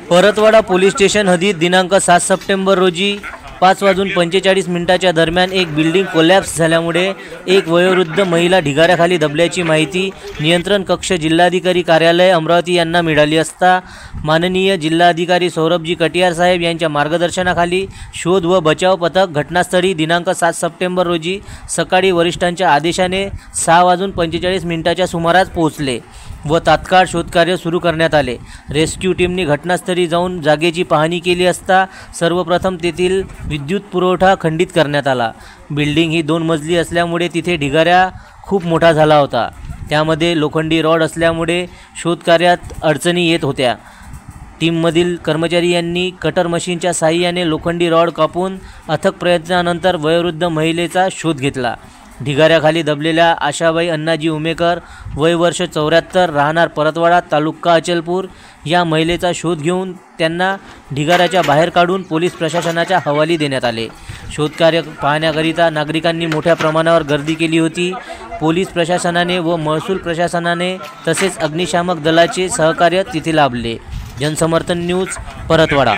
Paratwada police station हद्दीत दिनांक 7 September रोजी 5:45 दरम्यान एक बिल्डिंग कोलॅप्स झाल्यामुळे एक वयोवृद्ध महिला ढिगाऱ्याखाली दबल्याची माहिती नियंत्रण कक्ष जिल्हाधिकारी कार्यालय अमरावती यांना मिळाली असता माननीय जिल्हाधिकारी सौरभजी कटियार साहेब यांच्या मार्गदर्शनाखाली शोध व बचाव पथक घटनास्थळी दिनांक 7 सप्टेंबर रोजी सकाळी वरिष्ठांच्या आदेशाने 6:45 सुमारास पोहोचले व तात्काळ शोधकार्य सुरू करण्यात आले। रेस्क्यू टीमने घटनास्थळी जाऊन जागेची पाहणी केली असता सर्वप्रथम तेथील विद्युत पुरवठा खंडित करण्यात आला। बिल्डिंग ही 2 मजली असल्यामुळे तिथे ढिगाऱ्या खूप मोठा झाला होता। त्यामध्ये लोखंडी रॉड असल्यामुळे शोधकार्यात अडचणी येत होत्या। टीममधील कर्मचारी यांनी कटर मशीनच्या साहाय्याने लोखंडी रॉड कापून अथक प्रयत्नानंतर वयोवृद्ध महिलेचा शोध घेतला। ढिगाऱ्याखाली दबलेल्या आशाबाई अण्णाजी उमेकर वय वर्ष 74 राहणार परतवाडा तालुका अचलपूर या महिलेचा शोध घेऊन त्यांना ढिगाऱ्याच्या बाहेर काढून पोलीस प्रशासनाच्या हवाली देण्यात आले। शोधकार्य पाहण्याकरिता नागरिकांनी मोठ्या प्रमाणावर गर्दी केली होती। पोलीस प्रशासनाने व महसूल प्रशासनाने तसेच अग्निशामक दलाचे सहकार्य तिथे लाभले। जनसमर्थन न्यूज परतवाडा।